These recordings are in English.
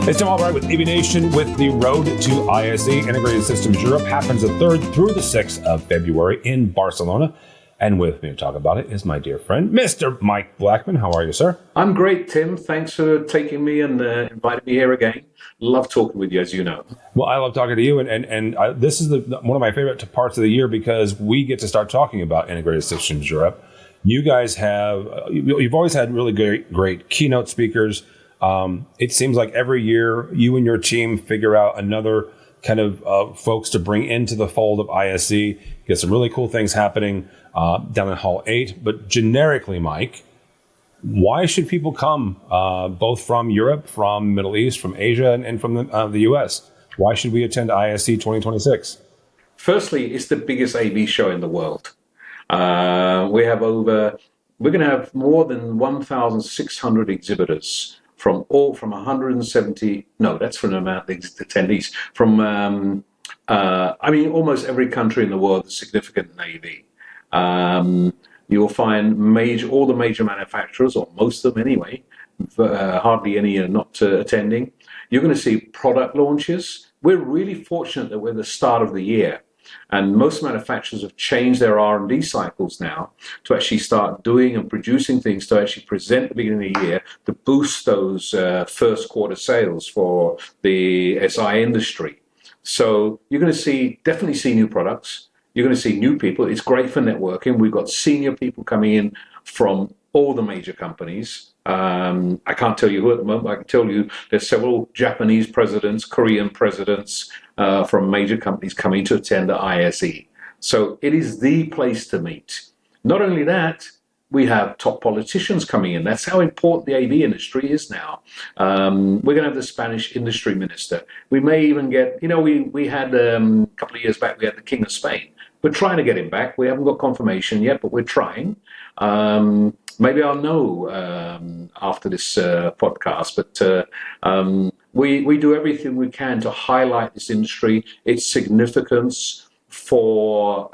It's Tim Albright with AVNation with the Road to ISE. Integrated Systems Europe happens the 3rd through the 6th of February in Barcelona. And with me to talk about it is my dear friend, Mr. Mike Blackman. How are you, sir? I'm great, Tim. Thanks for taking me and inviting me here again. Love talking with you, as you know. Well, I love talking to you, and this is one of my favorite parts of the year because we get to start talking about Integrated Systems Europe. You guys you've always had really great keynote speakers. It seems like every year you and your team figure out another kind of folks to bring into the fold of ISE, get some really cool things happening down in Hall 8. But generically, Mike, why should people come both from Europe, from Middle East, from Asia, and from the US? Why should we attend ISE 2026? Firstly, it's the biggest AV show in the world. We're going to have more than 1,600 exhibitors from 170. No, that's from the amount of attendees from. Almost every country in the world is significant in AV. You'll find all the major manufacturers, or most of them anyway. Hardly any are not attending. You're going to see product launches. We're really fortunate that we're at the start of the year. And most manufacturers have changed their R&D cycles now to actually start doing and producing things to actually present at the beginning of the year to boost those first quarter sales for the SI industry. So you're going to definitely see new products. You're going to see new people. It's great for networking. We've got senior people coming in from all the major companies. I can't tell you who at the moment. I can tell you there's several Japanese presidents, Korean presidents from major companies coming to attend the ISE. So it is the place to meet. Not only that, we have top politicians coming in. That's how important the AV industry is now. We're going to have the Spanish industry minister. We may even get, we had a couple of years back, we had the King of Spain. We're trying to get him back. We haven't got confirmation yet, but we're trying. Maybe I'll know after this podcast, but we do everything we can to highlight this industry, its significance for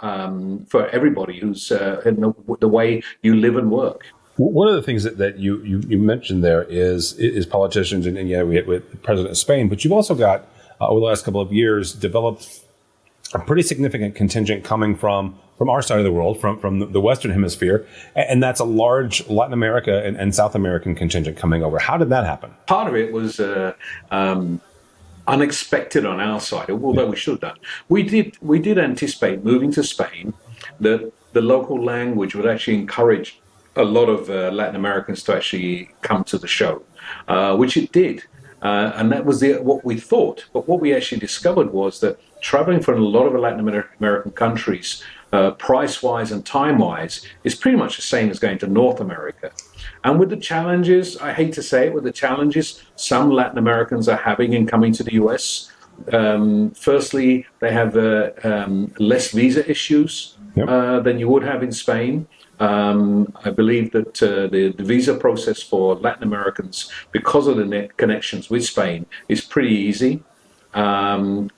everybody who's in the way you live and work. One of the things that you mentioned there is politicians, and yeah, we had with the president of Spain, but you've also got over the last couple of years developed a pretty significant contingent coming from our side of the world, from the Western Hemisphere, and that's a large Latin America and South American contingent coming over. How did that happen? Part of it was unexpected on our side, although we should have done. We did anticipate moving to Spain that the local language would actually encourage a lot of Latin Americans to actually come to the show, which it did. And that was what we thought. But what we actually discovered was that traveling from a lot of the Latin American countries, price-wise and time-wise, is pretty much the same as going to North America. And with the challenges, I hate to say it, with the challenges some Latin Americans are having in coming to the US, firstly, they have less visa issues than you would have in Spain. I believe that the visa process for Latin Americans, because of the net connections with Spain, is pretty easy. And,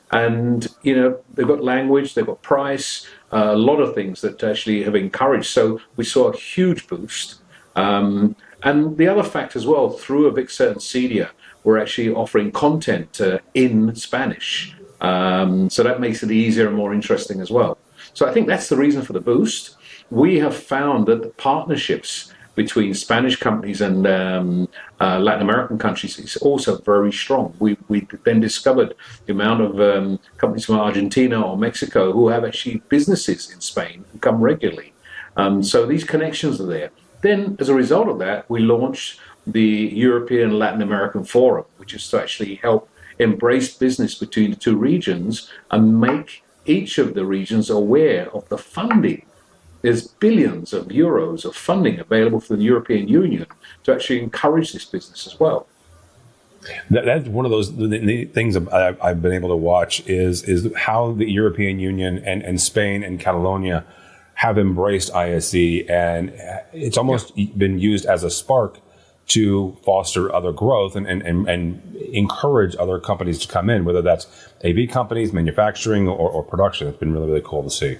they've got language, they've got price, a lot of things that actually have encouraged. So we saw a huge boost. And the other fact as well, through Avixa and Cedia, we're actually offering content in Spanish. So that makes it easier and more interesting as well. So I think that's the reason for the boost. We have found that the partnerships between Spanish companies and Latin American countries is also very strong. We then discovered the amount of companies from Argentina or Mexico who have actually businesses in Spain and come regularly. So these connections are there. Then, as a result of that, we launched the European Latin American Forum, which is to actually help embrace business between the two regions and make each of the regions aware of the funding. There's billions of euros of funding available for the European Union to actually encourage this business as well. That's one of those things I've been able to watch is how the European Union and Spain and Catalonia have embraced ISE, and it's almost been used as a spark to foster other growth and encourage other companies to come in, whether that's AV companies, manufacturing, or production. It's been really, really cool to see.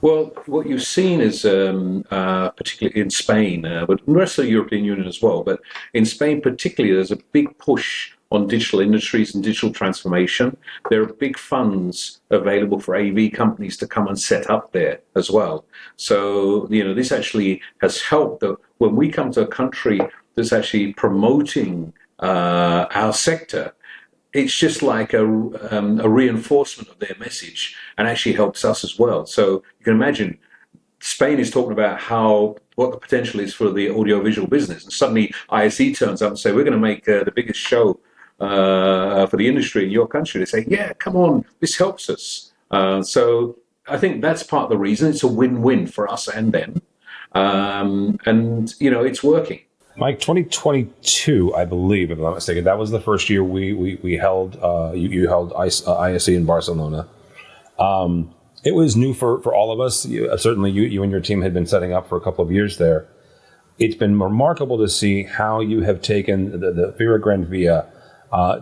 Well, what you've seen is, particularly in Spain, but the rest of the European Union as well, but in Spain particularly, there's a big push on digital industries and digital transformation. There are big funds available for AV companies to come and set up there as well. So, this actually has helped that when we come to a country that's actually promoting our sector, it's just like a reinforcement of their message and actually helps us as well. So you can imagine Spain is talking about what the potential is for the audiovisual business, and suddenly ISE turns up and say, we're going to make the biggest show for the industry in your country. They say, yeah, come on, this helps us. So I think that's part of the reason. It's a win-win for us and them. And it's working. Mike, 2022, I believe, if I'm not mistaken, that was the first year we held, you held ISE in Barcelona. It was new for all of us. Certainly you and your team had been setting up for a couple of years there. It's been remarkable to see how you have taken the Fira Gran Via,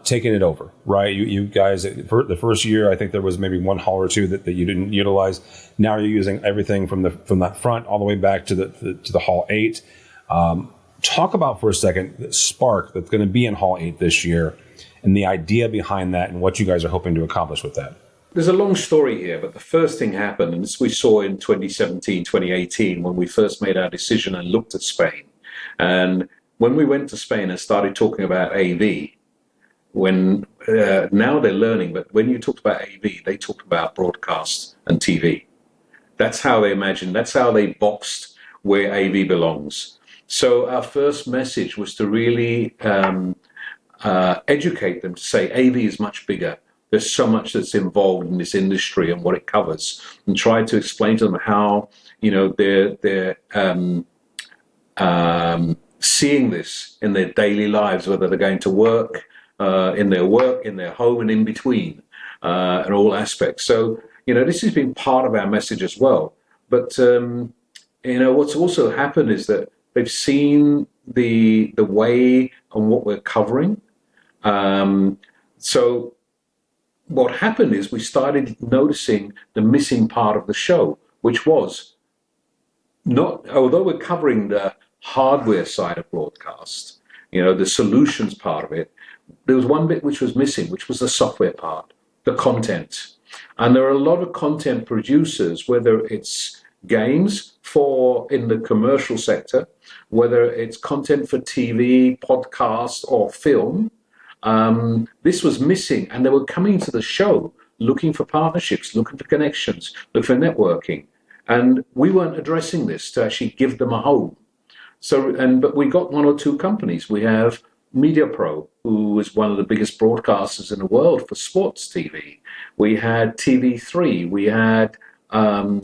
taken it over, right? You guys, for the first year, I think there was maybe one hall or two that you didn't utilize. Now you're using everything from that front all the way back to the Hall 8. Talk about for a second the spark that's going to be in Hall 8 this year and the idea behind that and what you guys are hoping to accomplish with that. There's a long story here, but the first thing happened, and this we saw in 2017, 2018, when we first made our decision and looked at Spain. And when we went to Spain and started talking about AV, now they're learning, but when you talked about AV, they talked about broadcast and TV. That's how they imagined, that's how they boxed where AV belongs. So our first message was to really educate them to say AV is much bigger. There's so much that's involved in this industry and what it covers, and try to explain to them how they're seeing this in their daily lives, whether they're going to work, in their home, and in between, and all aspects. So this has been part of our message as well. But what's also happened is that they've seen the way and what we're covering. So what happened is we started noticing the missing part of the show, which was although we're covering the hardware side of broadcast, the solutions part of it, there was one bit which was missing, which was the software part, the content. And there are a lot of content producers, whether it's games in the commercial sector, whether it's content for TV, podcast, or film. This was missing, and they were coming to the show looking for partnerships, looking for connections, looking for networking, and we weren't addressing this to actually give them a home. But we got one or two companies. We have MediaPro, who is one of the biggest broadcasters in the world for sports TV. We had TV3. We had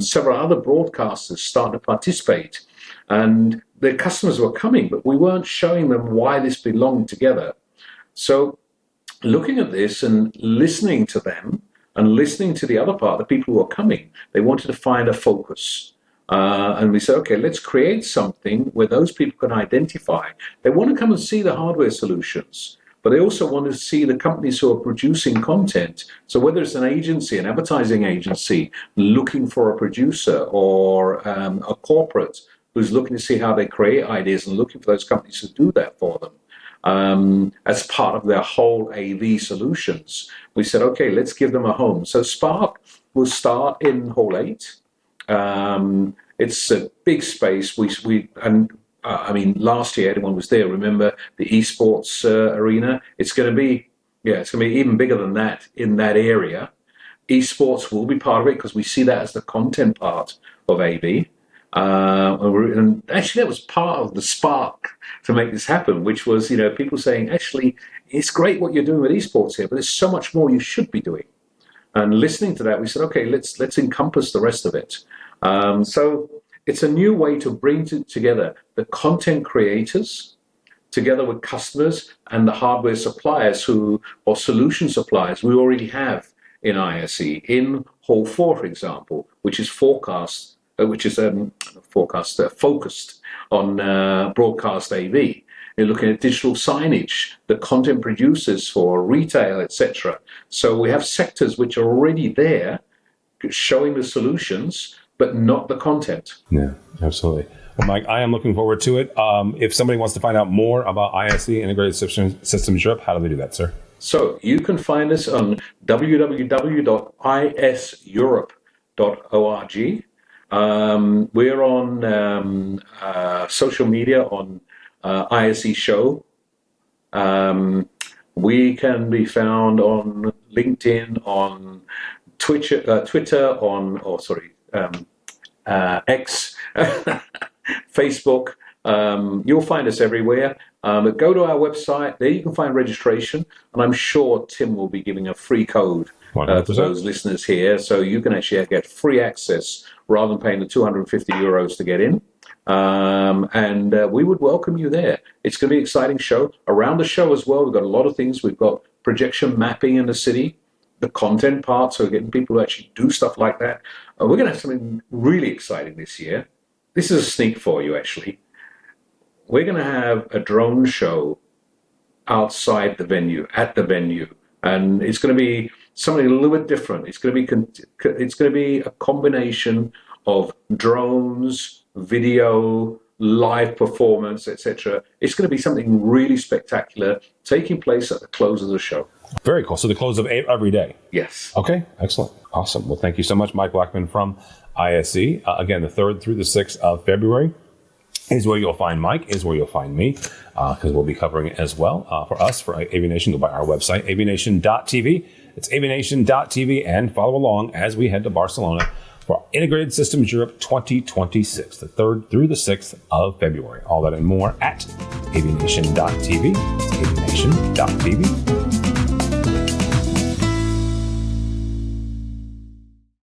several other broadcasters starting to participate, and their customers were coming, but we weren't showing them why this belonged together. So looking at this and listening to them and listening to the other part, the people who are coming, they wanted to find a focus. And we said, okay, let's create something where those people can identify. They want to come and see the hardware solutions, but they also want to see the companies who are producing content. So whether it's an agency, an advertising agency looking for a producer, or a corporate who's looking to see how they create ideas and looking for those companies to do that for them. As part of their whole AV solutions, we said, okay, let's give them a home. So Spark will start in Hall 8. It's a big space. Last year everyone was there. Remember the esports arena? It's going to be even bigger than that in that area. Esports will be part of it because we see that as the content part of AV. And actually that was part of the spark to make this happen, which was, people saying, actually, it's great what you're doing with esports here, but there's so much more you should be doing. And listening to that, we said, okay, let's encompass the rest of it. So it's a new way to bring together the content creators together with customers and the hardware suppliers or solution suppliers we already have in ISE. In Hall 4, for example, which is focused on broadcast AV. You're looking at digital signage, the content producers for retail, etc. So we have sectors which are already there showing the solutions, but not the content. Yeah, absolutely. Well, Mike, I am looking forward to it. If somebody wants to find out more about ISE, Integrated Systems Europe, how do they do that, sir? So you can find us on www.iseurope.org. We're on social media on ISE Show. We can be found on LinkedIn, on Twitter, X, Facebook. You'll find us everywhere. But go to our website. There you can find registration. And I'm sure Tim will be giving a free code to those listeners here. So you can actually get free access rather than paying the €250 to get in. And we would welcome you there. It's going to be an exciting show. Around the show as well, we've got a lot of things. We've got projection mapping in the city, the content part, so getting people to actually do stuff like that. We're going to have something really exciting this year. This is a sneak for you, actually. We're going to have a drone show outside the venue, at the venue, and it's going to be something a little bit different. It's going to be a combination of drones, video, live performance, etc. It's going to be something really spectacular taking place at the close of the show. Very cool. So the close of every day. Yes. Okay. Excellent. Awesome. Well, thank you so much, Mike Blackman from ISE. Again, the 3rd through the 6th of February is where you'll find Mike, is where you'll find me, because we'll be covering it as well. For us, for AVNation, go by our website, avnation.tv. It's avnation.tv, and follow along as we head to Barcelona for Integrated Systems Europe 2026, the 3rd through the 6th of February. All that and more at avnation.tv. It's avnation.tv.